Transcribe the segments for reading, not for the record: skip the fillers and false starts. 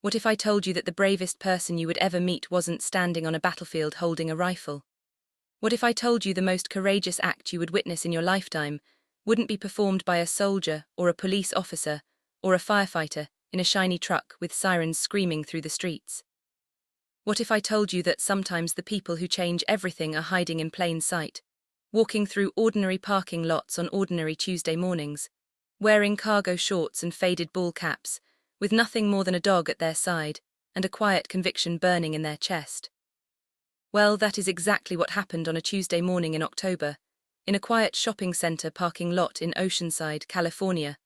What if I told you that the bravest person you would ever meet wasn't standing on a battlefield holding a rifle? What if I told you the most courageous act you would witness in your lifetime wouldn't be performed by a soldier or a police officer or a firefighter in a shiny truck with sirens screaming through the streets? What if I told you that sometimes the people who change everything are hiding in plain sight, walking through ordinary parking lots on ordinary Tuesday mornings, wearing cargo shorts and faded ball caps, with nothing more than a dog at their side and a quiet conviction burning in their chest? Well, that is exactly what happened on a Tuesday morning in October, in a quiet shopping center parking lot in Oceanside, California,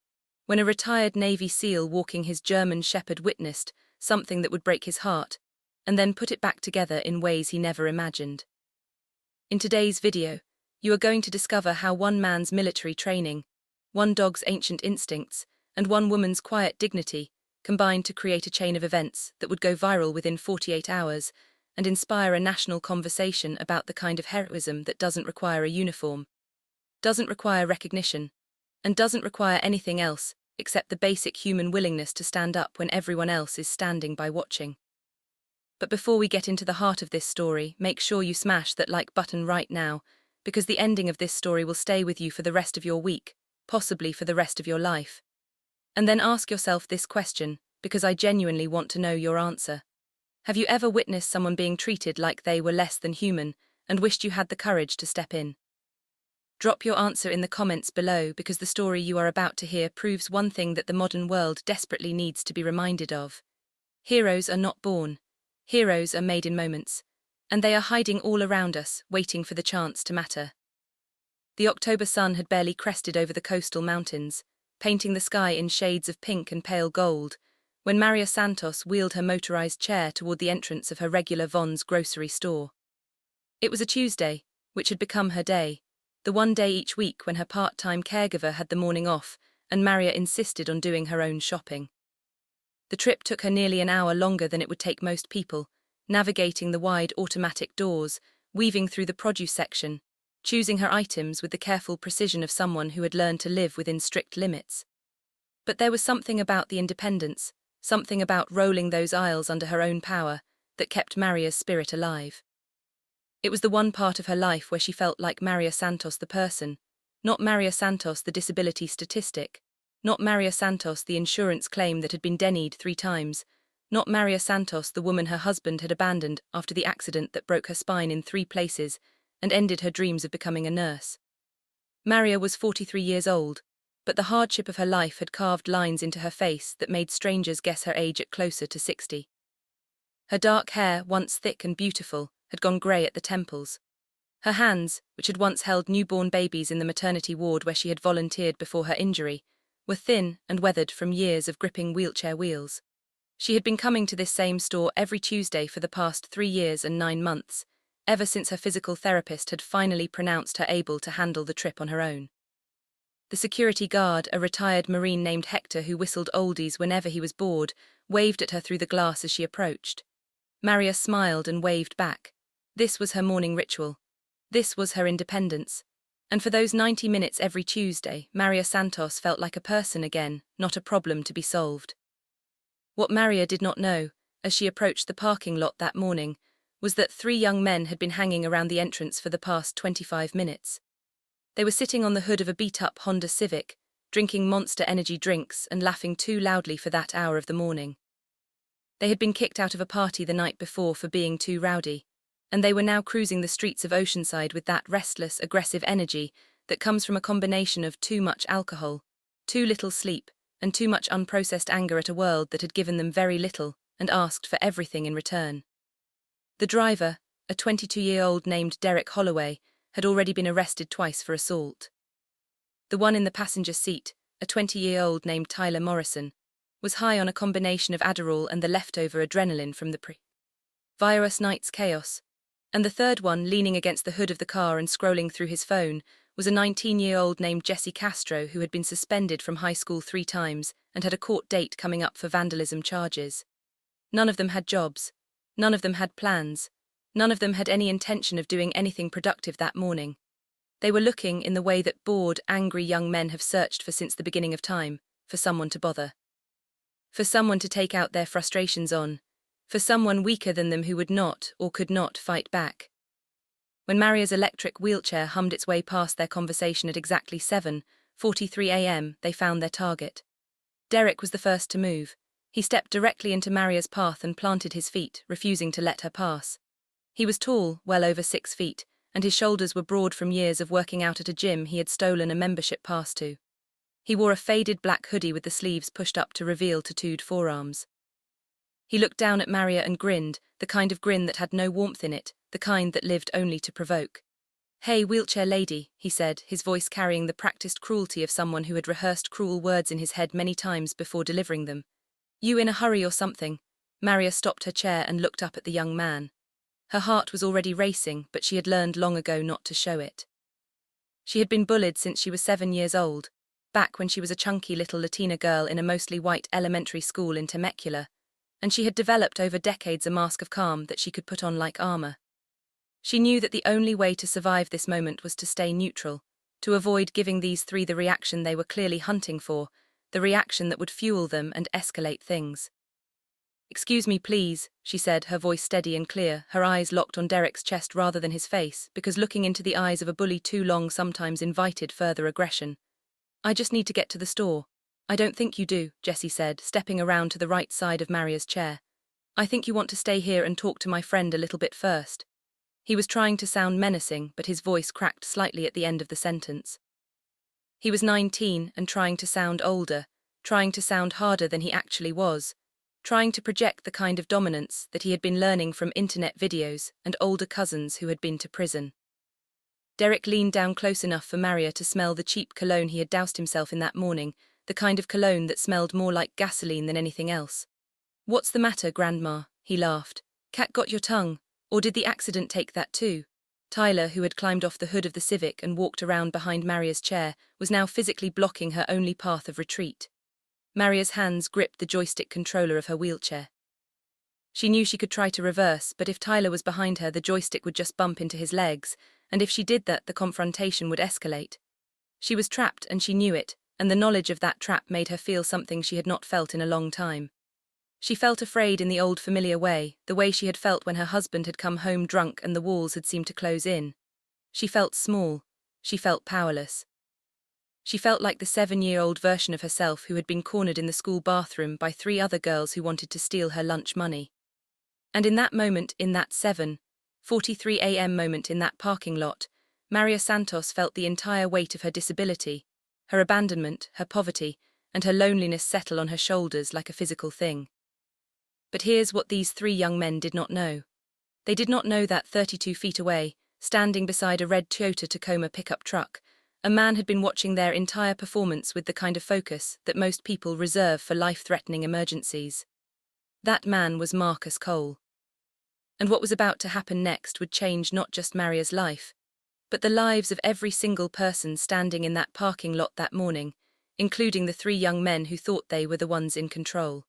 when a retired Navy SEAL walking his German Shepherd witnessed something that would break his heart, and then put it back together in ways he never imagined. In today's video, you are going to discover how one man's military training, one dog's ancient instincts, and one woman's quiet dignity combined to create a chain of events that would go viral within 48 hours and inspire a national conversation about the kind of heroism that doesn't require a uniform, doesn't require recognition, and doesn't require anything else except the basic human willingness to stand up when everyone else is standing by watching. But before we get into the heart of this story, make sure you smash that like button right now, because the ending of this story will stay with you for the rest of your week, possibly for the rest of your life. And then ask yourself this question, because I genuinely want to know your answer. Have you ever witnessed someone being treated like they were less than human and wished you had the courage to step in? Drop your answer in the comments below, because the story you are about to hear proves one thing that the modern world desperately needs to be reminded of. Heroes are not born. Heroes are made in moments, and they are hiding all around us, waiting for the chance to matter. The October sun had barely crested over the coastal mountains, painting the sky in shades of pink and pale gold, when Maria Santos wheeled her motorized chair toward the entrance of her regular Vons grocery store. It was a Tuesday, which had become her day, the one day each week when her part-time caregiver had the morning off and Maria insisted on doing her own shopping. The trip took her nearly an hour longer than it would take most people, navigating the wide automatic doors, weaving through the produce section, choosing her items with the careful precision of someone who had learned to live within strict limits. But there was something about the independence, something about rolling those aisles under her own power, that kept Maria's spirit alive. It was the one part of her life where she felt like Maria Santos the person, not Maria Santos the disability statistic, not Maria Santos the insurance claim that had been denied 3 times, not Maria Santos the woman her husband had abandoned after the accident that broke her spine in 3 places and ended her dreams of becoming a nurse. Maria was 43 years old, but the hardship of her life had carved lines into her face that made strangers guess her age at closer to 60. Her dark hair, once thick and beautiful, had gone grey at the temples. Her hands, which had once held newborn babies in the maternity ward where she had volunteered before her injury, were thin and weathered from years of gripping wheelchair wheels. She had been coming to this same store every Tuesday for the past 3 years and 9 months, ever since her physical therapist had finally pronounced her able to handle the trip on her own. The security guard, a retired Marine named Hector who whistled oldies whenever he was bored, waved at her through the glass as she approached. Maria smiled and waved back. This was her morning ritual. This was her independence. And for those 90 minutes every Tuesday, Maria Santos felt like a person again, not a problem to be solved. What Maria did not know, as she approached the parking lot that morning, was that 3 young men had been hanging around the entrance for the past 25 minutes. They were sitting on the hood of a beat-up Honda Civic, drinking Monster energy drinks and laughing too loudly for that hour of the morning. They had been kicked out of a party the night before for being too rowdy, and they were now cruising the streets of Oceanside with that restless, aggressive energy that comes from a combination of too much alcohol, too little sleep, and too much unprocessed anger at a world that had given them very little and asked for everything in return. The driver, a 22-year-old named Derek Holloway, had already been arrested twice for assault. The one in the passenger seat, a 20-year-old named Tyler Morrison, was high on a combination of Adderall and the leftover adrenaline from the previous night's chaos, and the third one, leaning against the hood of the car and scrolling through his phone, was a 19-year-old named Jesse Castro who had been suspended from high school 3 times and had a court date coming up for vandalism charges. None of them had jobs. None of them had plans. None of them had any intention of doing anything productive that morning. They were looking, in the way that bored, angry young men have searched for since the beginning of time, for someone to bother. for someone to take out their frustrations on, for someone weaker than them who would not or could not fight back. When Maria's electric wheelchair hummed its way past their conversation at exactly 7:43 a.m., they found their target. Derek was the first to move. He stepped directly into Maria's path and planted his feet, refusing to let her pass. He was tall, well over 6 feet, and his shoulders were broad from years of working out at a gym he had stolen a membership pass to. He wore a faded black hoodie with the sleeves pushed up to reveal tattooed forearms. He looked down at Maria and grinned, the kind of grin that had no warmth in it, the kind that lived only to provoke. "Hey, wheelchair lady," he said, his voice carrying the practiced cruelty of someone who had rehearsed cruel words in his head many times before delivering them. "You in a hurry or something?" Maria stopped her chair and looked up at the young man. Her heart was already racing, but she had learned long ago not to show it. She had been bullied since she was 7 years old, back when she was a chunky little Latina girl in a mostly white elementary school in Temecula, and she had developed over decades a mask of calm that she could put on like armor. She knew that the only way to survive this moment was to stay neutral, to avoid giving these three the reaction they were clearly hunting for, the reaction that would fuel them and escalate things. "Excuse me, please," she said, her voice steady and clear, her eyes locked on Derek's chest rather than his face, because looking into the eyes of a bully too long sometimes invited further aggression. "I just need to get to the store." "I don't think you do," Jessie said, stepping around to the right side of Maria's chair. "I think you want to stay here and talk to my friend a little bit first." He was trying to sound menacing, but his voice cracked slightly at the end of the sentence. He was 19 and trying to sound older, trying to sound harder than he actually was, trying to project the kind of dominance that he had been learning from internet videos and older cousins who had been to prison. Derek leaned down close enough for Maria to smell the cheap cologne he had doused himself in that morning, the kind of cologne that smelled more like gasoline than anything else. "What's the matter, Grandma?" he laughed. "Cat got your tongue, or did the accident take that too?" Tyler, who had climbed off the hood of the Civic and walked around behind Maria's chair, was now physically blocking her only path of retreat. Maria's hands gripped the joystick controller of her wheelchair. She knew she could try to reverse, but if Tyler was behind her, the joystick would just bump into his legs, and if she did that, the confrontation would escalate. She was trapped, and she knew it, and the knowledge of that trap made her feel something she had not felt in a long time. She felt afraid in the old familiar way, the way she had felt when her husband had come home drunk and the walls had seemed to close in. She felt small. She felt powerless. She felt like the 7-year-old version of herself who had been cornered in the school bathroom by 3 other girls who wanted to steal her lunch money. And in that moment, in that 7:43 a.m. moment in that parking lot, Maria Santos felt the entire weight of her disability, her abandonment, her poverty, and her loneliness settle on her shoulders like a physical thing. But here's what these 3 young men did not know. They did not know that 32 feet away, standing beside a red Toyota Tacoma pickup truck, a man had been watching their entire performance with the kind of focus that most people reserve for life-threatening emergencies. That man was Marcus Cole. And what was about to happen next would change not just Maria's life, but the lives of every single person standing in that parking lot that morning, including the 3 young men who thought they were the ones in control.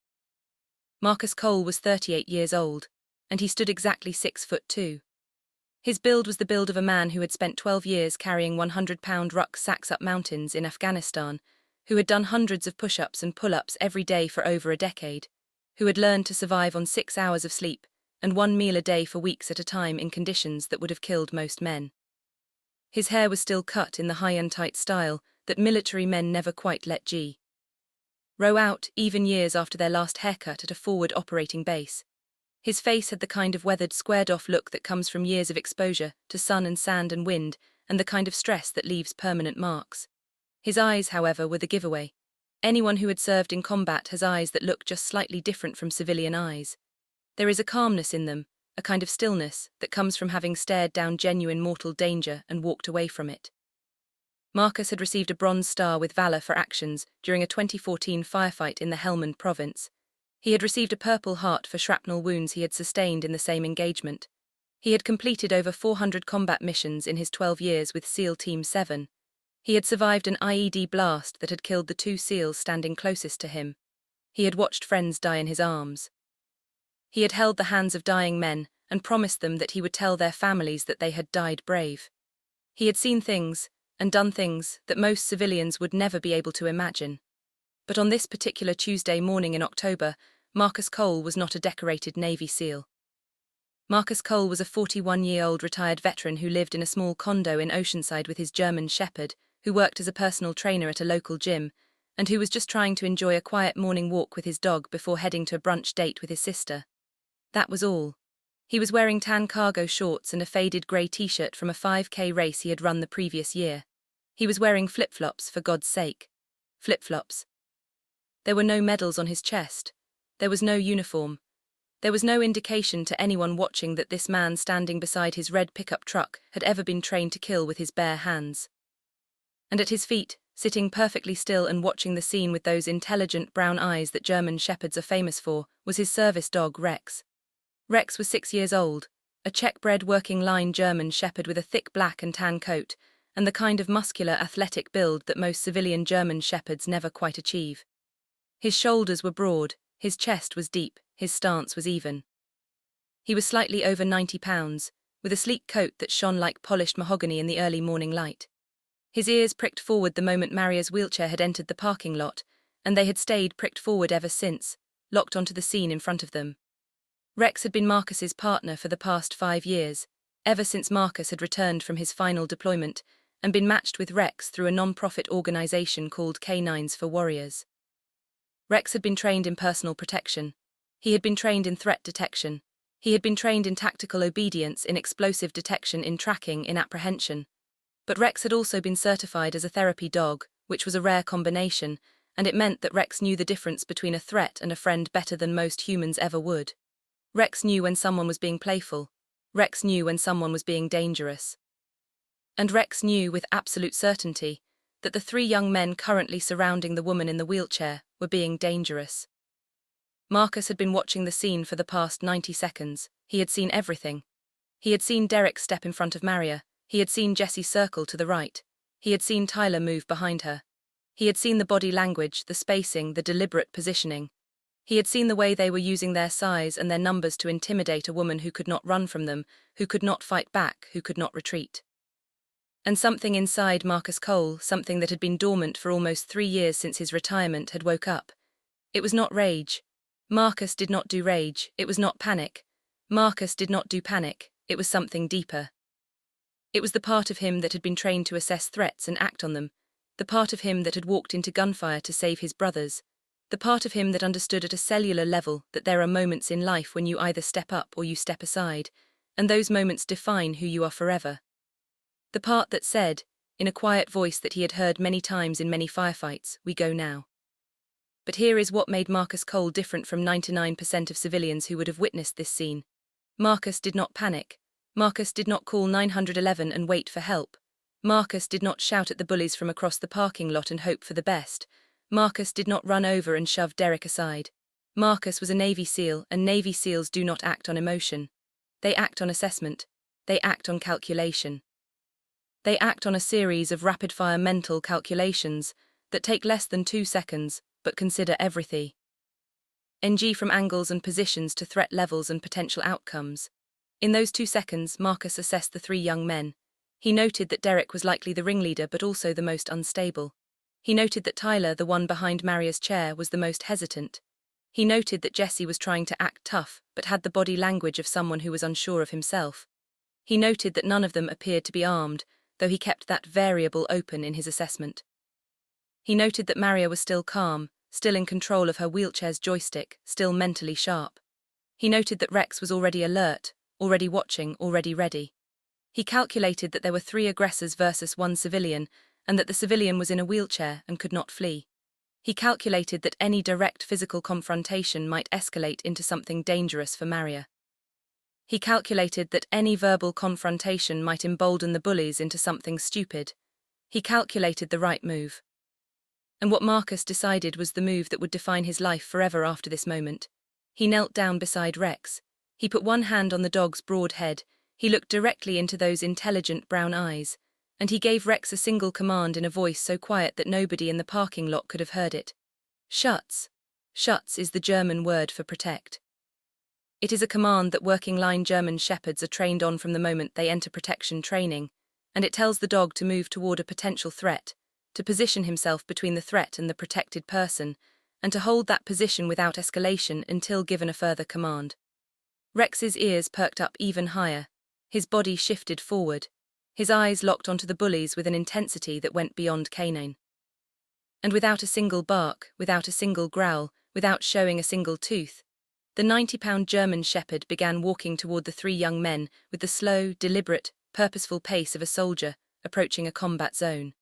Marcus Cole was 38 years old, and he stood exactly 6'2". His build was the build of a man who had spent 12 years carrying 100-pound rucksacks up mountains in Afghanistan, who had done hundreds of push-ups and pull-ups every day for over a decade, who had learned to survive on 6 hours of sleep and 1 meal a day for weeks at a time in conditions that would have killed most men. His hair was still cut in the high and tight style that military men never quite let grow out, even years after their last haircut at a forward operating base. His face had the kind of weathered, squared-off look that comes from years of exposure to sun and sand and wind, and the kind of stress that leaves permanent marks. His eyes, however, were the giveaway. Anyone who had served in combat has eyes that look just slightly different from civilian eyes. There is a calmness in them, a kind of stillness that comes from having stared down genuine mortal danger and walked away from it. Marcus had received a Bronze Star with Valor for actions during a 2014 firefight in the Helmand province. He had received a Purple Heart for shrapnel wounds he had sustained in the same engagement. He had completed over 400 combat missions in his 12 years with SEAL Team 7. He had survived an IED blast that had killed the 2 SEALs standing closest to him. He had watched friends die in his arms. He had held the hands of dying men and promised them that he would tell their families that they had died brave. He had seen things and done things that most civilians would never be able to imagine. But on this particular Tuesday morning in October, Marcus Cole was not a decorated Navy SEAL. Marcus Cole was a 41-year-old retired veteran who lived in a small condo in Oceanside with his German Shepherd, who worked as a personal trainer at a local gym, and who was just trying to enjoy a quiet morning walk with his dog before heading to a brunch date with his sister. That was all. He was wearing tan cargo shorts and a faded grey t-shirt from a 5K race he had run the previous year. He was wearing flip-flops, for God's sake. Flip-flops. There were no medals on his chest. There was no uniform. There was no indication to anyone watching that this man standing beside his red pickup truck had ever been trained to kill with his bare hands. And at his feet, sitting perfectly still and watching the scene with those intelligent brown eyes that German Shepherds are famous for, was his service dog Rex. Rex was 6 years old, a Czech-bred working-line German Shepherd with a thick black and tan coat, and the kind of muscular, athletic build that most civilian German Shepherds never quite achieve. His shoulders were broad, his chest was deep, his stance was even. He was slightly over 90 pounds, with a sleek coat that shone like polished mahogany in the early morning light. His ears pricked forward the moment Maria's wheelchair had entered the parking lot, and they had stayed pricked forward ever since, locked onto the scene in front of them. Rex had been Marcus's partner for the past 5 years, ever since Marcus had returned from his final deployment, and been matched with Rex through a non-profit organization called Canines for Warriors. Rex had been trained in personal protection. He had been trained in threat detection. He had been trained in tactical obedience, in explosive detection, in tracking, in apprehension. But Rex had also been certified as a therapy dog, which was a rare combination, and it meant that Rex knew the difference between a threat and a friend better than most humans ever would. Rex knew when someone was being playful. Rex knew when someone was being dangerous. And Rex knew with absolute certainty that the 3 young men currently surrounding the woman in the wheelchair were being dangerous. Marcus had been watching the scene for the past 90 seconds. He had seen everything. He had seen Derek step in front of Maria. He had seen Jessie circle to the right. He had seen Tyler move behind her. He had seen the body language, the spacing, the deliberate positioning. He had seen the way they were using their size and their numbers to intimidate a woman who could not run from them, who could not fight back, who could not retreat. And something inside Marcus Cole, something that had been dormant for almost 3 years since his retirement, had woke up. It was not rage. Marcus did not do rage. It was not panic. Marcus did not do panic. It was something deeper. It was the part of him that had been trained to assess threats and act on them, the part of him that had walked into gunfire to save his brothers, the part of him that understood at a cellular level that there are moments in life when you either step up or you step aside, and those moments define who you are forever. The part that said, in a quiet voice that he had heard many times in many firefights, "We go now." But here is what made Marcus Cole different from 99% of civilians who would have witnessed this scene. Marcus did not panic. Marcus did not call 911 and wait for help. Marcus did not shout at the bullies from across the parking lot and hope for the best. Marcus did not run over and shove Derek aside. Marcus was a Navy SEAL, and Navy SEALs do not act on emotion. They act on assessment. They act on calculation. They act on a series of rapid-fire mental calculations that take less than 2 seconds, but consider everything. NG from angles and positions to threat levels and potential outcomes. In those 2 seconds, Marcus assessed the 3 young men. He noted that Derek was likely the ringleader but also the most unstable. He noted that Tyler, the one behind Maria's chair, was the most hesitant. He noted that Jessie was trying to act tough but had the body language of someone who was unsure of himself. He noted that none of them appeared to be armed, though he kept that variable open in his assessment. He noted that Maria was still calm, still in control of her wheelchair's joystick, still mentally sharp. He noted that Rex was already alert, already watching, already ready. He calculated that there were 3 aggressors versus 1 civilian, and that the civilian was in a wheelchair and could not flee. He calculated that any direct physical confrontation might escalate into something dangerous for Maria. He calculated that any verbal confrontation might embolden the bullies into something stupid. He calculated the right move. And what Marcus decided was the move that would define his life forever after this moment. He knelt down beside Rex. He put one hand on the dog's broad head. He looked directly into those intelligent brown eyes, and he gave Rex a single command in a voice so quiet that nobody in the parking lot could have heard it. Schutz. Schutz is the German word for protect. It is a command that working-line German Shepherds are trained on from the moment they enter protection training, and it tells the dog to move toward a potential threat, to position himself between the threat and the protected person, and to hold that position without escalation until given a further command. Rex's ears perked up even higher. His body shifted forward. His eyes locked onto the bullies with an intensity that went beyond canine. And without a single bark, without a single growl, without showing a single tooth, the 90-pound German shepherd began walking toward the three young men with the slow, deliberate, purposeful pace of a soldier approaching a combat zone.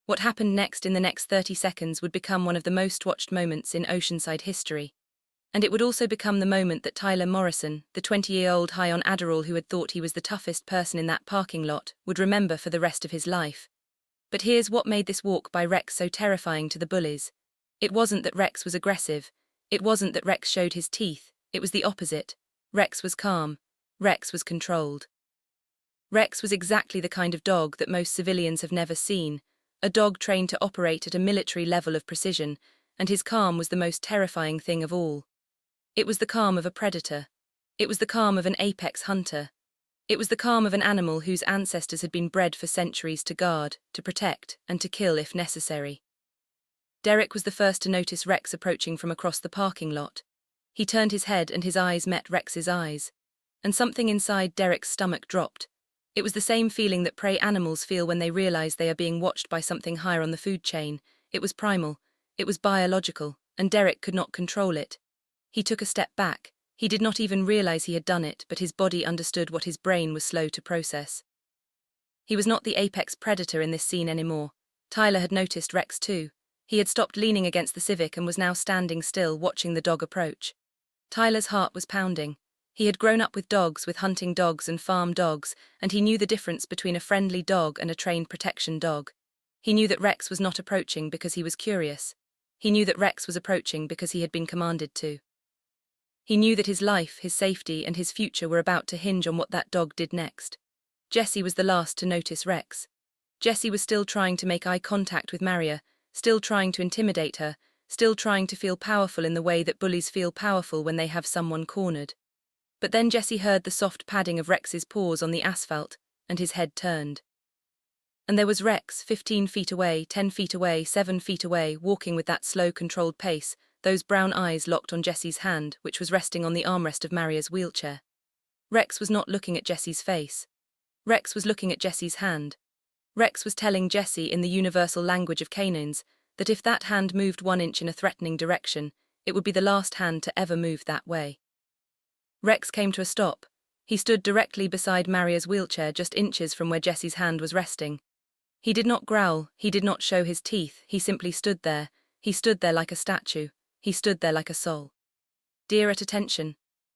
What happened next in the next 30 seconds would become one of the most watched moments in Oceanside history. And it would also become the moment that Tyler Morrison, the 20-year-old high on Adderall who had thought he was the toughest person in that parking lot, would remember for the rest of his life. But here's what made this walk by Rex so terrifying to the bullies. It wasn't that Rex was aggressive. It wasn't that Rex showed his teeth. It was the opposite. Rex was calm. Rex was controlled. Rex was exactly the kind of dog that most civilians have never seen, a dog trained to operate at a military level of precision, and his calm was the most terrifying thing of all. It was the calm of a predator. It was the calm of an apex hunter. It was the calm of an animal whose ancestors had been bred for centuries to guard, to protect, and to kill if necessary. Derek was the first to notice Rex approaching from across the parking lot. He turned his head and his eyes met Rex's eyes. And something inside Derek's stomach dropped. It was the same feeling that prey animals feel when they realize they are being watched by something higher on the food chain. It was primal. It was biological, and Derek could not control it. He took a step back. He did not even realize he had done it, but his body understood what his brain was slow to process. He was not the apex predator in this scene anymore. Tyler had noticed Rex too. He had stopped leaning against the Civic and was now standing still, watching the dog approach. Tyler's heart was pounding. He had grown up with dogs, with hunting dogs and farm dogs, and he knew the difference between a friendly dog and a trained protection dog. He knew that Rex was not approaching because he was curious. He knew that Rex was approaching because he had been commanded to. He knew that his life, his safety, and his future were about to hinge on what that dog did next. Jesse was the last to notice Rex. Jesse was still trying to make eye contact with Maria, still trying to intimidate her, still trying to feel powerful in the way that bullies feel powerful when they have someone cornered. But then Jesse heard the soft padding of Rex's paws on the asphalt, and his head turned. And there was Rex, 15 feet away, 10 feet away, 7 feet away, walking with that slow, controlled pace, those brown eyes locked on Jesse's hand, which was resting on the armrest of Maria's wheelchair. Rex was not looking at Jesse's face. Rex was looking at Jesse's hand. Rex was telling Jesse in the universal language of canines that if that hand moved 1 inch in a threatening direction, it would be the last hand to ever move that way. Rex came to a stop. He stood directly beside Maria's wheelchair, just inches from where Jesse's hand was resting. He did not growl, he did not show his teeth, he simply stood there. He stood there like a statue. He stood there like a soul. Deer at attention.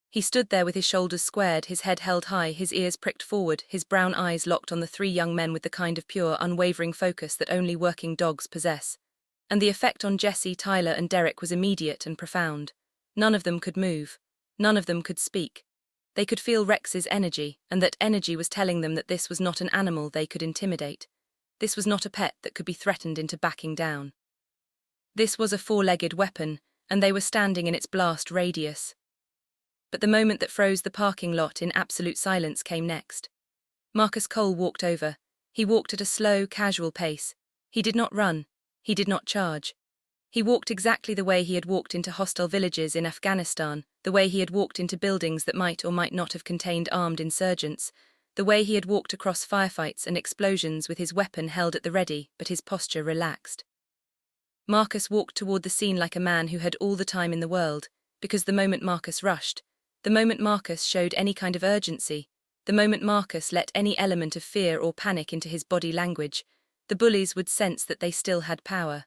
He stood there with his shoulders squared, his head held high, his ears pricked forward, his brown eyes locked on the three young men with the kind of pure, unwavering focus that only working dogs possess. And the effect on Jesse, Tyler, and Derek was immediate and profound. None of them could move. None of them could speak. They could feel Rex's energy, and that energy was telling them that this was not an animal they could intimidate. This was not a pet that could be threatened into backing down. This was a four-legged weapon, and they were standing in its blast radius. But the moment that froze the parking lot in absolute silence came next. Marcus Cole walked over. He walked at a slow, casual pace. He did not run. He did not charge. He walked exactly the way he had walked into hostile villages in Afghanistan, the way he had walked into buildings that might or might not have contained armed insurgents, the way he had walked across firefights and explosions with his weapon held at the ready, but his posture relaxed. Marcus walked toward the scene like a man who had all the time in the world, because the moment Marcus rushed, the moment Marcus showed any kind of urgency, the moment Marcus let any element of fear or panic into his body language, the bullies would sense that they still had power.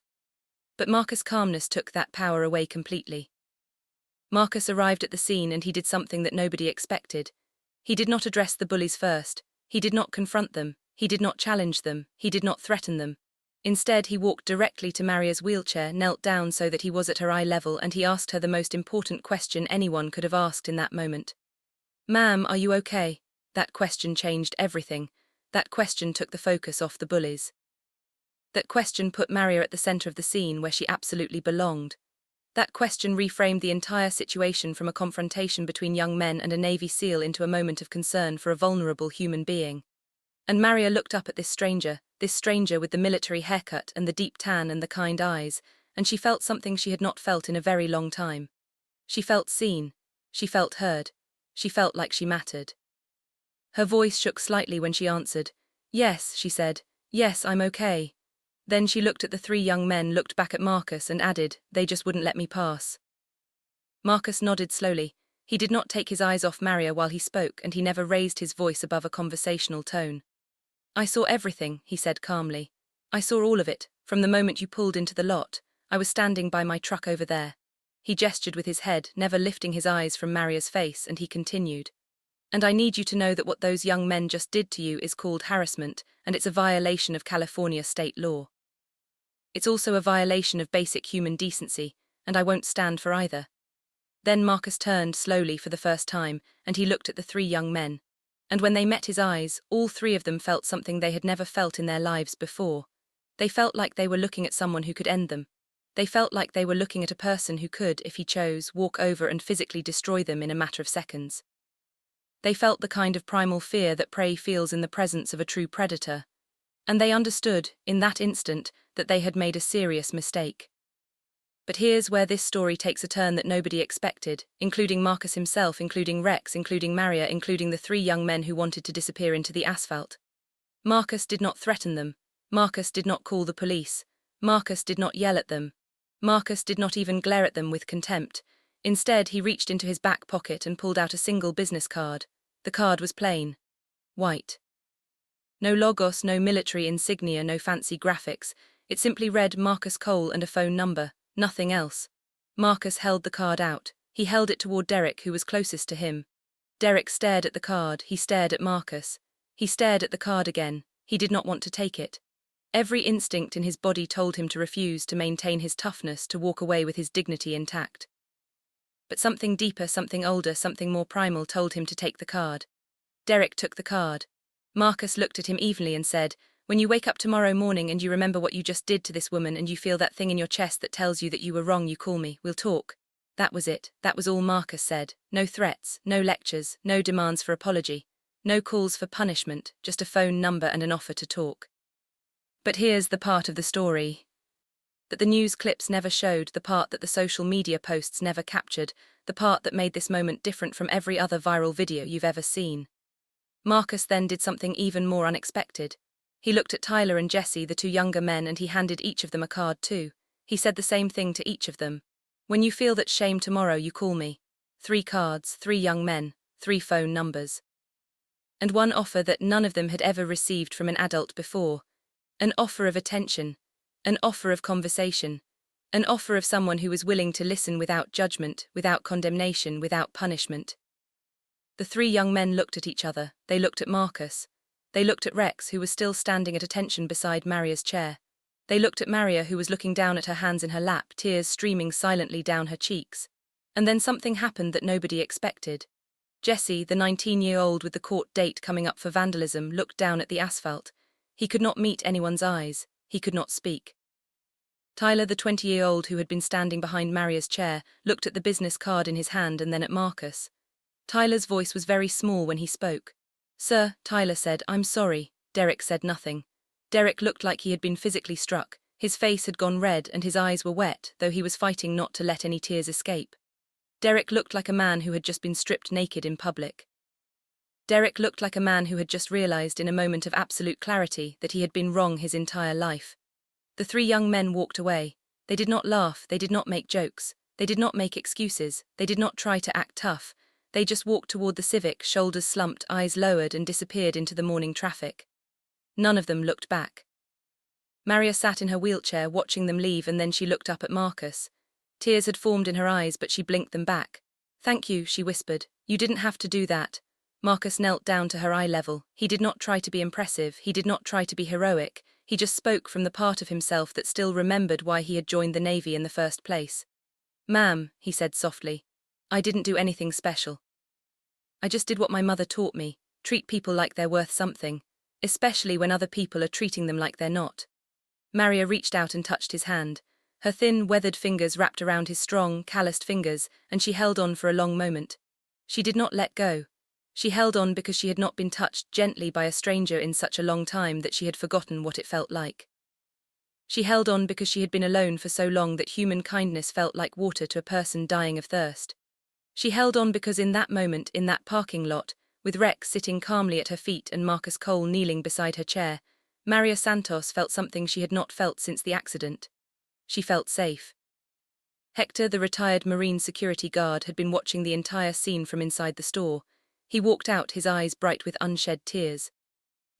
But Marcus' calmness took that power away completely. Marcus arrived at the scene and he did something that nobody expected. He did not address the bullies first. He did not confront them. He did not challenge them. He did not threaten them. Instead, he walked directly to Maria's wheelchair, knelt down so that he was at her eye level, and he asked her the most important question anyone could have asked in that moment. "Ma'am, are you okay?" That question changed everything. That question took the focus off the bullies. That question put Maria at the center of the scene where she absolutely belonged. That question reframed the entire situation from a confrontation between young men and a Navy SEAL into a moment of concern for a vulnerable human being. And Maria looked up at this stranger, this stranger with the military haircut and the deep tan and the kind eyes, and she felt something she had not felt in a very long time. She felt seen. She felt heard. She felt like she mattered. Her voice shook slightly when she answered. "Yes," she said. "Yes, I'm okay." Then she looked at the three young men, looked back at Marcus, and added, "They just wouldn't let me pass." Marcus nodded slowly. He did not take his eyes off Maria while he spoke, and he never raised his voice above a conversational tone. "I saw everything," he said calmly. "I saw all of it, from the moment you pulled into the lot. I was standing by my truck over there." He gestured with his head, never lifting his eyes from Maria's face, and he continued. "And I need you to know that what those young men just did to you is called harassment, and it's a violation of California state law. It's also a violation of basic human decency, and I won't stand for either." Then Marcus turned slowly for the first time, and he looked at the three young men. And when they met his eyes, all three of them felt something they had never felt in their lives before. They felt like they were looking at someone who could end them. They felt like they were looking at a person who could, if he chose, walk over and physically destroy them in a matter of seconds. They felt the kind of primal fear that prey feels in the presence of a true predator. And they understood, in that instant, that they had made a serious mistake. But here's where this story takes a turn that nobody expected, including Marcus himself, including Rex, including Maria, including the three young men who wanted to disappear into the asphalt. Marcus did not threaten them. Marcus did not call the police. Marcus did not yell at them. Marcus did not even glare at them with contempt. Instead, he reached into his back pocket and pulled out a single business card. The card was plain. White. No logos, no military insignia, no fancy graphics. It simply read Marcus Cole and a phone number. Nothing else. Marcus held the card out. He held it toward Derek, who was closest to him. Derek stared at the card. He stared at Marcus. He stared at the card again. He did not want to take it. Every instinct in his body told him to refuse, to maintain his toughness, to walk away with his dignity intact. But something deeper, something older, something more primal told him to take the card. Derek took the card. Marcus looked at him evenly and said, "When you wake up tomorrow morning and you remember what you just did to this woman and you feel that thing in your chest that tells you that you were wrong, you call me. We'll talk." That was it. That was all Marcus said. No threats, no lectures, no demands for apology, no calls for punishment, just a phone number and an offer to talk. But here's the part of the story that the news clips never showed, the part that the social media posts never captured, the part that made this moment different from every other viral video you've ever seen. Marcus then did something even more unexpected. He looked at Tyler and Jesse, the two younger men, and he handed each of them a card too. He said the same thing to each of them. "When you feel that shame tomorrow, you call me." 3 cards, 3 young men, 3 phone numbers. And one offer that none of them had ever received from an adult before. An offer of attention. An offer of conversation. An offer of someone who was willing to listen without judgment, without condemnation, without punishment. The 3 young men looked at each other. They looked at Marcus. They looked at Rex, who was still standing at attention beside Maria's chair. They looked at Maria, who was looking down at her hands in her lap, tears streaming silently down her cheeks. And then something happened that nobody expected. Jesse, the 19-year-old with the court date coming up for vandalism, looked down at the asphalt. He could not meet anyone's eyes. He could not speak. Tyler, the 20-year-old who had been standing behind Maria's chair, looked at the business card in his hand and then at Marcus. Tyler's voice was very small when he spoke. "Sir," Tyler said, "I'm sorry." Derek said nothing. Derek looked like he had been physically struck. His face had gone red and his eyes were wet, though he was fighting not to let any tears escape. Derek looked like a man who had just been stripped naked in public. Derek looked like a man who had just realized in a moment of absolute clarity that he had been wrong his entire life. The 3 young men walked away. They did not laugh, they did not make jokes, they did not make excuses, they did not try to act tough. They just walked toward the Civic, shoulders slumped, eyes lowered, and disappeared into the morning traffic. None of them looked back. Maria sat in her wheelchair watching them leave, and then she looked up at Marcus. Tears had formed in her eyes, but she blinked them back. "Thank you," she whispered. "You didn't have to do that." Marcus knelt down to her eye level. He did not try to be impressive, he did not try to be heroic, he just spoke from the part of himself that still remembered why he had joined the Navy in the first place. "Ma'am," he said softly, "I didn't do anything special. I just did what my mother taught me, treat people like they're worth something, especially when other people are treating them like they're not." Maria reached out and touched his hand. Her thin, weathered fingers wrapped around his strong, calloused fingers, and she held on for a long moment. She did not let go. She held on because she had not been touched gently by a stranger in such a long time that she had forgotten what it felt like. She held on because she had been alone for so long that human kindness felt like water to a person dying of thirst. She held on because in that moment, in that parking lot, with Rex sitting calmly at her feet and Marcus Cole kneeling beside her chair, Maria Santos felt something she had not felt since the accident. She felt safe. Hector, the retired Marine security guard, had been watching the entire scene from inside the store. He walked out, his eyes bright with unshed tears.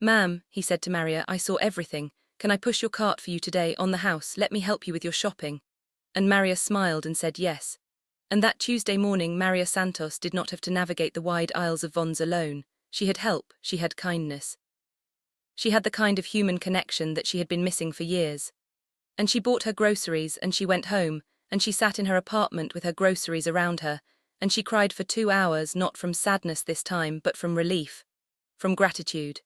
"Ma'am," he said to Maria, "I saw everything. Can I push your cart for you today, on the house? Let me help you with your shopping." And Maria smiled and said yes. And that Tuesday morning, Maria Santos did not have to navigate the wide aisles of Vons alone. She had help, she had kindness. She had the kind of human connection that she had been missing for years. And she bought her groceries, and she went home, and she sat in her apartment with her groceries around her, and she cried for 2 hours, not from sadness this time, but from relief, from gratitude.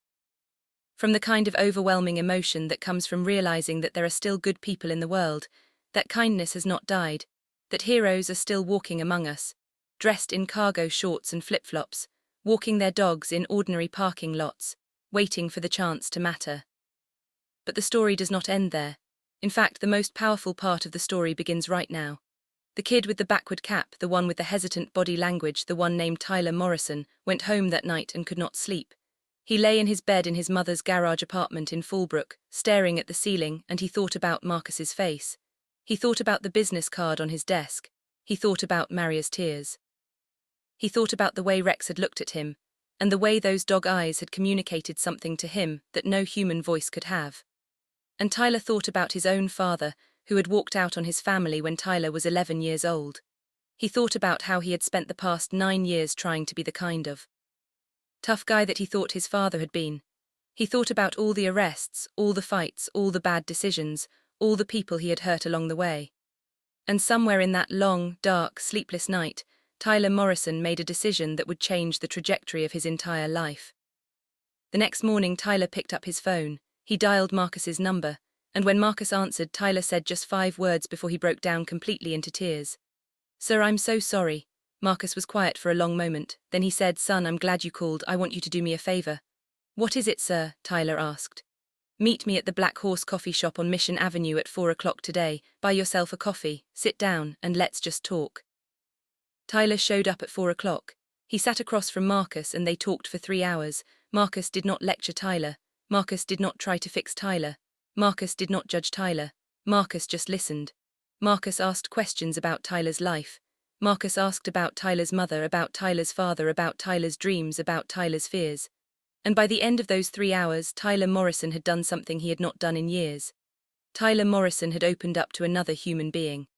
From the kind of overwhelming emotion that comes from realizing that there are still good people in the world, that kindness has not died, that heroes are still walking among us, dressed in cargo shorts and flip-flops, walking their dogs in ordinary parking lots, waiting for the chance to matter. But the story does not end there. In fact, the most powerful part of the story begins right now. The kid with the backward cap, the one with the hesitant body language, the one named Tyler Morrison, went home that night and could not sleep. He lay in his bed in his mother's garage apartment in Fallbrook, staring at the ceiling, and he thought about Marcus's face. He thought about the business card on his desk. He thought about Maria's tears. He thought about the way Rex had looked at him, and the way those dog eyes had communicated something to him that no human voice could have. And Tyler thought about his own father, who had walked out on his family when Tyler was 11 years old. He thought about how he had spent the past 9 years trying to be the kind of tough guy that he thought his father had been. He thought about all the arrests, all the fights, all the bad decisions, all the people he had hurt along the way. And somewhere in that long, dark, sleepless night, Tyler Morrison made a decision that would change the trajectory of his entire life. The next morning, Tyler picked up his phone. He dialed Marcus's number, and when Marcus answered, Tyler said just 5 words before he broke down completely into tears. "Sir, I'm so sorry." Marcus was quiet for a long moment. Then he said, "Son, I'm glad you called. I want you to do me a favor." "What is it, sir?" Tyler asked. "Meet me at the Black Horse coffee shop on Mission Avenue at 4 o'clock today. Buy yourself a coffee, sit down, and let's just talk." Tyler showed up at 4 o'clock. He sat across from Marcus and they talked for 3 hours. Marcus did not lecture Tyler. Marcus did not try to fix Tyler. Marcus did not judge Tyler. Marcus just listened. Marcus asked questions about Tyler's life. Marcus asked about Tyler's mother, about Tyler's father, about Tyler's dreams, about Tyler's fears. And by the end of those 3 hours, Tyler Morrison had done something he had not done in years. Tyler Morrison had opened up to another human being.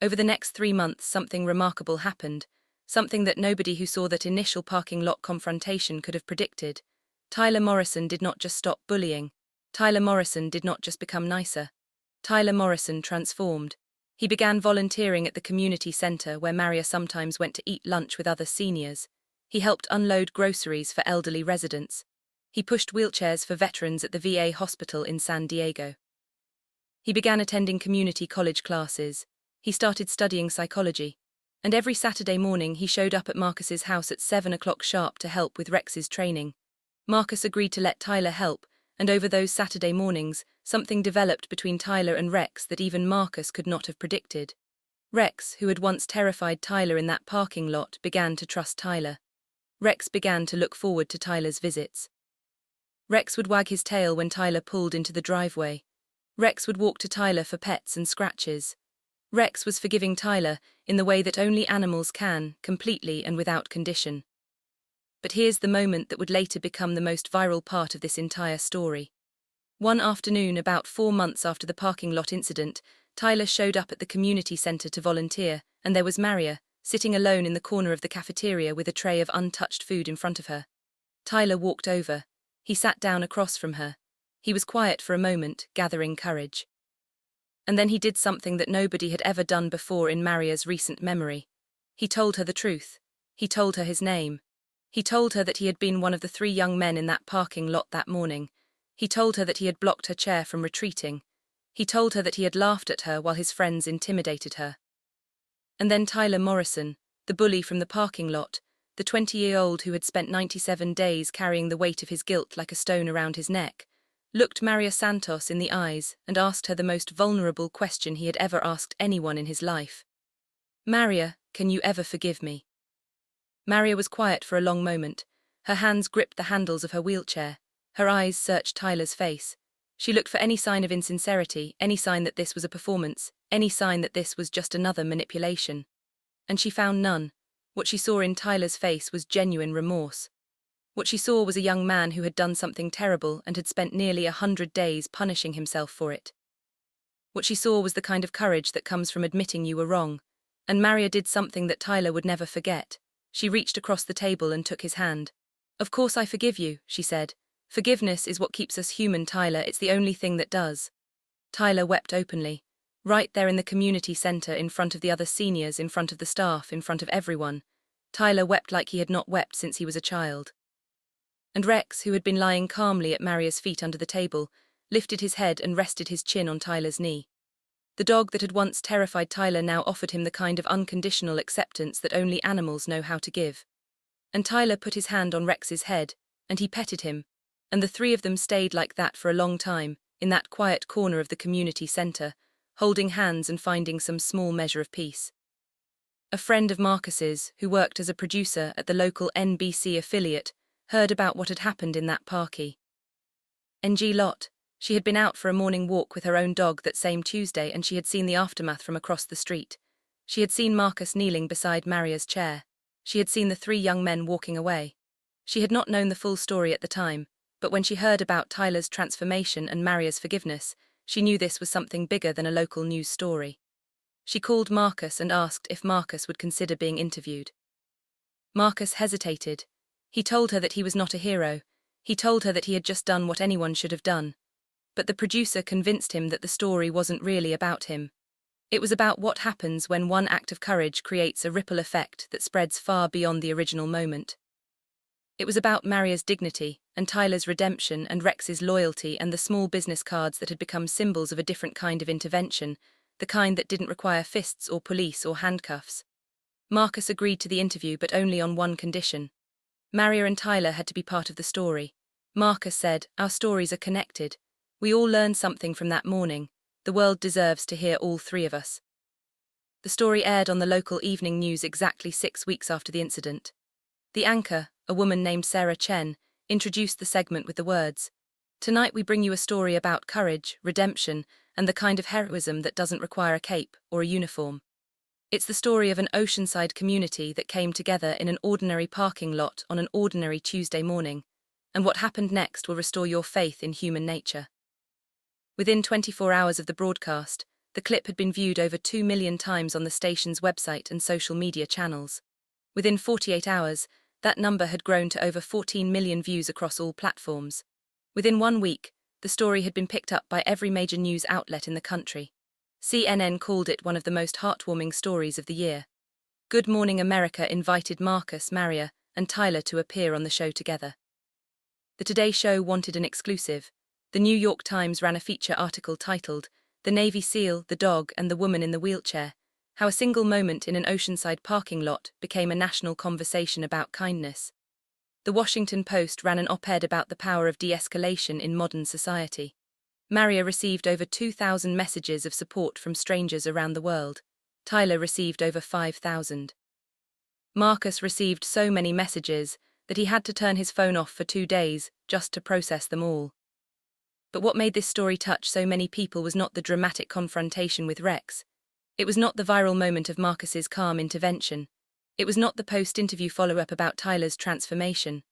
Over the next 3 months, something remarkable happened, something that nobody who saw that initial parking lot confrontation could have predicted. Tyler Morrison did not just stop bullying. Tyler Morrison did not just become nicer. Tyler Morrison transformed. He began volunteering at the community center where Maria sometimes went to eat lunch with other seniors. He helped unload groceries for elderly residents. He pushed wheelchairs for veterans at the VA hospital in San Diego. He began attending community college classes. He started studying psychology. And every Saturday morning he showed up at Marcus's house at 7 o'clock sharp to help with Rex's training. Marcus agreed to let Tyler help, and over those Saturday mornings, something developed between Tyler and Rex that even Marcus could not have predicted. Rex, who had once terrified Tyler in that parking lot, began to trust Tyler. Rex began to look forward to Tyler's visits. Rex would wag his tail when Tyler pulled into the driveway. Rex would walk to Tyler for pets and scratches. Rex was forgiving Tyler in the way that only animals can, completely and without condition. But here's the moment that would later become the most viral part of this entire story. One afternoon, about 4 months after the parking lot incident, Tyler showed up at the community center to volunteer, and there was Maria, sitting alone in the corner of the cafeteria with a tray of untouched food in front of her. Tyler walked over. He sat down across from her. He was quiet for a moment, gathering courage. And then he did something that nobody had ever done before in Maria's recent memory. He told her the truth. He told her his name. He told her that he had been one of the 3 young men in that parking lot that morning. He told her that he had blocked her chair from retreating. He told her that he had laughed at her while his friends intimidated her. And then Tyler Morrison, the bully from the parking lot, the 20-year-old who had spent 97 days carrying the weight of his guilt like a stone around his neck, looked Maria Santos in the eyes and asked her the most vulnerable question he had ever asked anyone in his life. "Maria, can you ever forgive me?" Maria was quiet for a long moment. Her hands gripped the handles of her wheelchair. Her eyes searched Tyler's face. She looked for any sign of insincerity, any sign that this was a performance, any sign that this was just another manipulation. And she found none. What she saw in Tyler's face was genuine remorse. What she saw was a young man who had done something terrible and had spent nearly 100 days punishing himself for it. What she saw was the kind of courage that comes from admitting you were wrong. And Maria did something that Tyler would never forget. She reached across the table and took his hand. "Of course I forgive you," she said. "Forgiveness is what keeps us human, Tyler. It's the only thing that does." Tyler wept openly. Right there in the community center, in front of the other seniors, in front of the staff, in front of everyone. Tyler wept like he had not wept since he was a child. And Rex, who had been lying calmly at Maria's feet under the table, lifted his head and rested his chin on Tyler's knee. The dog that had once terrified Tyler now offered him the kind of unconditional acceptance that only animals know how to give. And Tyler put his hand on Rex's head, and he petted him, and the three of them stayed like that for a long time, in that quiet corner of the community center, holding hands and finding some small measure of peace. A friend of Marcus's, who worked as a producer at the local NBC affiliate, heard about what had happened in that parky. NG Lot. She had been out for a morning walk with her own dog that same Tuesday, and she had seen the aftermath from across the street. She had seen Marcus kneeling beside Maria's chair. She had seen the three young men walking away. She had not known the full story at the time, but when she heard about Tyler's transformation and Maria's forgiveness, she knew this was something bigger than a local news story. She called Marcus and asked if Marcus would consider being interviewed. Marcus hesitated. He told her that he was not a hero. He told her that he had just done what anyone should have done. But the producer convinced him that the story wasn't really about him. It was about what happens when one act of courage creates a ripple effect that spreads far beyond the original moment. It was about Maria's dignity, and Tyler's redemption, and Rex's loyalty, and the small business cards that had become symbols of a different kind of intervention, the kind that didn't require fists or police or handcuffs. Marcus agreed to the interview, but only on one condition. Maria and Tyler had to be part of the story. Marcus said, "Our stories are connected. We all learned something from that morning. The world deserves to hear all three of us." The story aired on the local evening news exactly 6 weeks after the incident. The anchor, a woman named Sarah Chen, introduced the segment with the words, "Tonight we bring you a story about courage, redemption, and the kind of heroism that doesn't require a cape or a uniform. It's the story of an oceanside community that came together in an ordinary parking lot on an ordinary Tuesday morning, and what happened next will restore your faith in human nature." Within 24 hours of the broadcast, the clip had been viewed over 2 million times on the station's website and social media channels. Within 48 hours, that number had grown to over 14 million views across all platforms. Within 1 week, the story had been picked up by every major news outlet in the country. CNN called it one of the most heartwarming stories of the year. Good Morning America invited Marcus, Maria, and Tyler to appear on the show together. The Today Show wanted an exclusive. The New York Times ran a feature article titled, "The Navy SEAL, the Dog, and the Woman in the Wheelchair: How a Single Moment in an Oceanside Parking Lot Became a National Conversation About Kindness." The Washington Post ran an op-ed about the power of de-escalation in modern society. Maria received over 2,000 messages of support from strangers around the world. Tyler received over 5,000. Marcus received so many messages that he had to turn his phone off for 2 days just to process them all. But what made this story touch so many people was not the dramatic confrontation with Rex. It was not the viral moment of Marcus's calm intervention. It was not the post-interview follow-up about Tyler's transformation.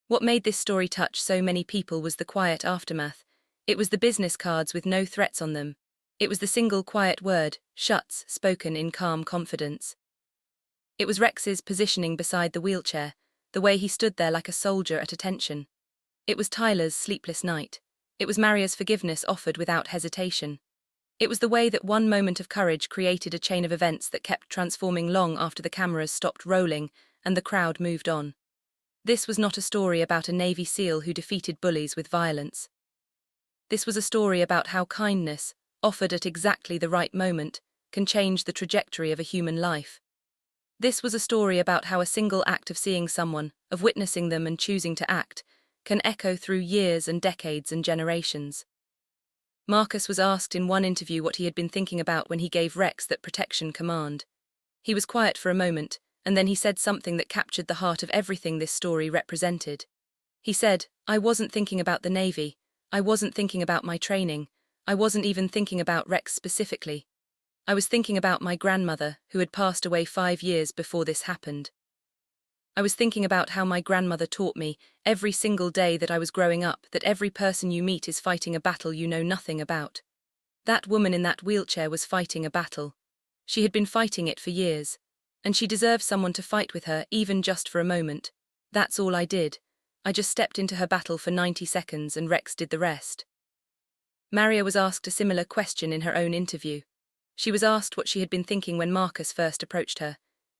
What made this story touch so many people was the quiet aftermath. It was the business cards with no threats on them. It was the single quiet word, "Shuts," spoken in calm confidence. It was Rex's positioning beside the wheelchair, the way he stood there like a soldier at attention. It was Tyler's sleepless night. It was Maria's forgiveness offered without hesitation. It was the way that one moment of courage created a chain of events that kept transforming long after the cameras stopped rolling and the crowd moved on. This was not a story about a Navy SEAL who defeated bullies with violence. This was a story about how kindness, offered at exactly the right moment, can change the trajectory of a human life. This was a story about how a single act of seeing someone, of witnessing them and choosing to act, can echo through years and decades and generations. Marcus was asked in one interview what he had been thinking about when he gave Rex that protection command. He was quiet for a moment, and then he said something that captured the heart of everything this story represented. He said, "I wasn't thinking about the Navy. I wasn't thinking about my training. I wasn't even thinking about Rex specifically. I was thinking about my grandmother, who had passed away 5 years before this happened. I was thinking about how my grandmother taught me, every single day that I was growing up, that every person you meet is fighting a battle you know nothing about. That woman in that wheelchair was fighting a battle. She had been fighting it for years. And she deserved someone to fight with her, even just for a moment. That's all I did. I just stepped into her battle for 90 seconds and Rex did the rest." Maria was asked a similar question in her own interview. She was asked what she had been thinking when Marcus first approached her.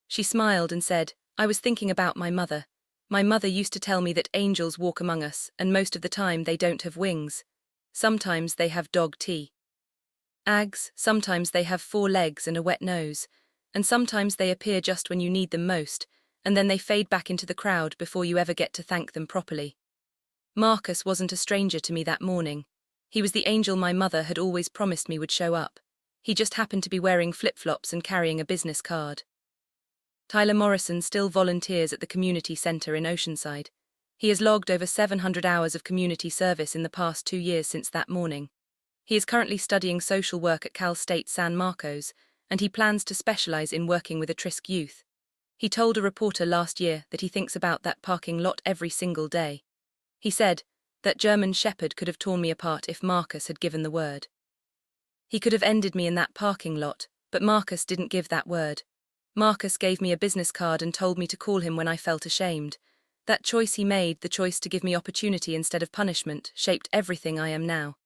She smiled and said, "I was thinking about my mother. My mother used to tell me that angels walk among us, and most of the time they don't have wings. Sometimes they have dog teeth. Sometimes they have 4 legs and a wet nose, and sometimes they appear just when you need them most, and then they fade back into the crowd before you ever get to thank them properly. Marcus wasn't a stranger to me that morning. He was the angel my mother had always promised me would show up. He just happened to be wearing flip-flops and carrying a business card." Tyler Morrison still volunteers at the community center in Oceanside. He has logged over 700 hours of community service in the past 2 years since that morning. He is currently studying social work at Cal State San Marcos, and he plans to specialize in working with at-risk youth. He told a reporter last year that he thinks about that parking lot every single day. He said, "That German Shepherd could have torn me apart if Marcus had given the word. He could have ended me in that parking lot, but Marcus didn't give that word. Marcus gave me a business card and told me to call him when I felt ashamed. That choice he made, the choice to give me opportunity instead of punishment, shaped everything I am now.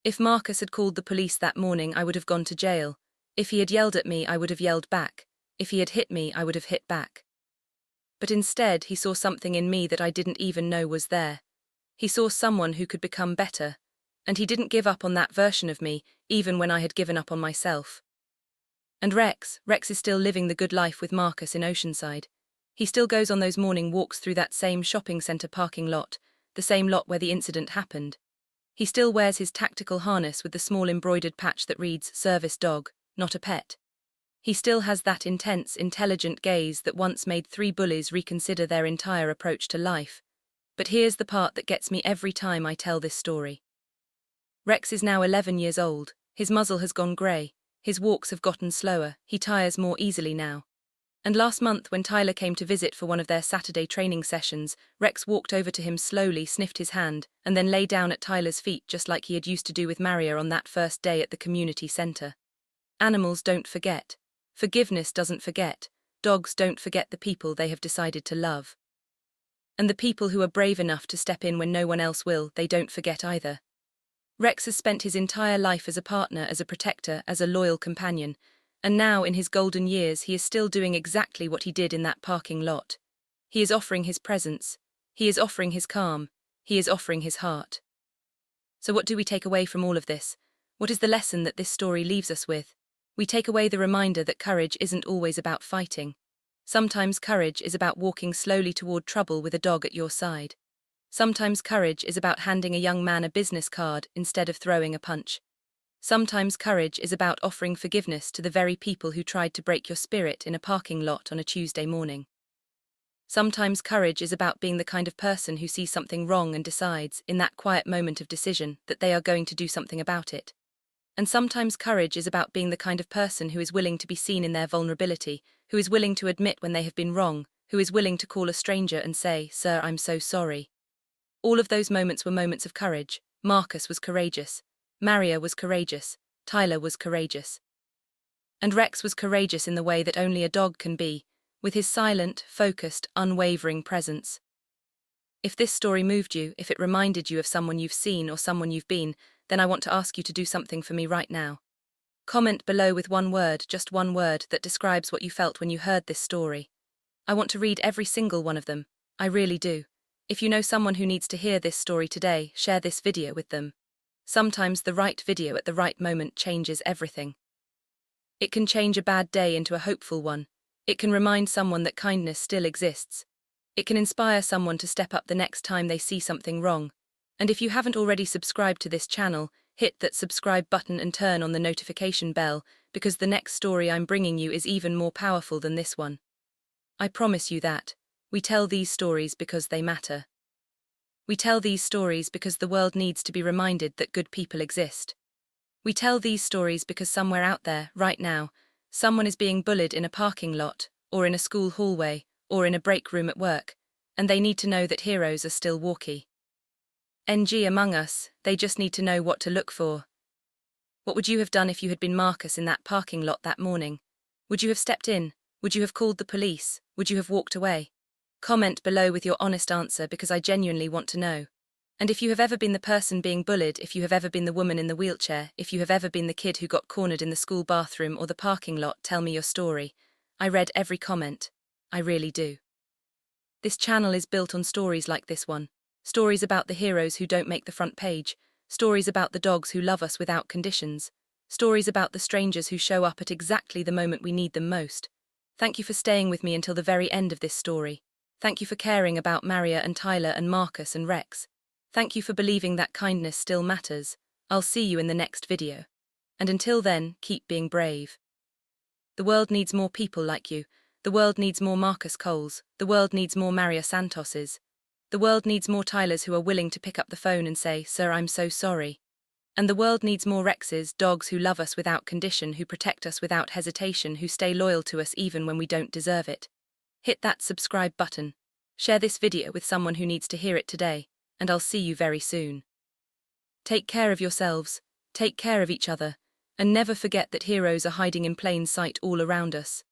If Marcus had called the police that morning, I would have gone to jail. If he had yelled at me, I would have yelled back. If he had hit me, I would have hit back. But instead, he saw something in me that I didn't even know was there. He saw someone who could become better. And he didn't give up on that version of me, even when I had given up on myself." And Rex is still living the good life with Marcus in Oceanside. He still goes on those morning walks through that same shopping center parking lot, the same lot where the incident happened. He still wears his tactical harness with the small embroidered patch that reads, "Service dog, not a pet." He still has that intense, intelligent gaze that once made 3 bullies reconsider their entire approach to life. But here's the part that gets me every time I tell this story. Rex is now 11 years old. His muzzle has gone grey. His walks have gotten slower. He tires more easily now. And last month, when Tyler came to visit for one of their Saturday training sessions, Rex walked over to him slowly, sniffed his hand, and then lay down at Tyler's feet just like he had used to do with Maria on that first day at the community center. Animals don't forget. Forgiveness doesn't forget. Dogs don't forget the people they have decided to love. And the people who are brave enough to step in when no one else will, they don't forget either. Rex has spent his entire life as a partner, as a protector, as a loyal companion, and now, in his golden years, he is still doing exactly what he did in that parking lot. He is offering his presence. He is offering his calm. He is offering his heart. So what do we take away from all of this? What is the lesson that this story leaves us with? We take away the reminder that courage isn't always about fighting. Sometimes courage is about walking slowly toward trouble with a dog at your side. Sometimes courage is about handing a young man a business card instead of throwing a punch. Sometimes courage is about offering forgiveness to the very people who tried to break your spirit in a parking lot on a Tuesday morning. Sometimes courage is about being the kind of person who sees something wrong and decides, in that quiet moment of decision, that they are going to do something about it. And sometimes courage is about being the kind of person who is willing to be seen in their vulnerability, who is willing to admit when they have been wrong, who is willing to call a stranger and say, "Sir, I'm so sorry." All of those moments were moments of courage. Marcus was courageous. Maria was courageous. Tyler was courageous. And Rex was courageous in the way that only a dog can be, with his silent, focused, unwavering presence. If this story moved you, if it reminded you of someone you've seen or someone you've been, then I want to ask you to do something for me right now. Comment below with one word, just one word, that describes what you felt when you heard this story. I want to read every single one of them. I really do. If you know someone who needs to hear this story today, share this video with them. Sometimes the right video at the right moment changes everything. It can change a bad day into a hopeful one. It can remind someone that kindness still exists. It can inspire someone to step up the next time they see something wrong. And if you haven't already subscribed to this channel, hit that subscribe button and turn on the notification bell, because the next story I'm bringing you is even more powerful than this one. I promise you that. We tell these stories because they matter. We tell these stories because the world needs to be reminded that good people exist. We tell these stories because somewhere out there, right now, someone is being bullied in a parking lot, or in a school hallway, or in a break room at work, and they need to know that heroes are still walkie. NG among us, they just need to know what to look for. What would you have done if you had been Marcus in that parking lot that morning? Would you have stepped in? Would you have called the police? Would you have walked away? Comment below with your honest answer, because I genuinely want to know. And if you have ever been the person being bullied, if you have ever been the woman in the wheelchair, if you have ever been the kid who got cornered in the school bathroom or the parking lot, tell me your story. I read every comment. I really do. This channel is built on stories like this one. Stories about the heroes who don't make the front page. Stories about the dogs who love us without conditions. Stories about the strangers who show up at exactly the moment we need them most. Thank you for staying with me until the very end of this story. Thank you for caring about Maria and Tyler and Marcus and Rex. Thank you for believing that kindness still matters. I'll see you in the next video. And until then, keep being brave. The world needs more people like you. The world needs more Marcus Coles. The world needs more Maria Santoses. The world needs more Tylers who are willing to pick up the phone and say, "Sir, I'm so sorry." And the world needs more Rexes, dogs who love us without condition, who protect us without hesitation, who stay loyal to us even when we don't deserve it. Hit that subscribe button. Share this video with someone who needs to hear it today, and I'll see you very soon. Take care of yourselves, take care of each other, and never forget that heroes are hiding in plain sight all around us.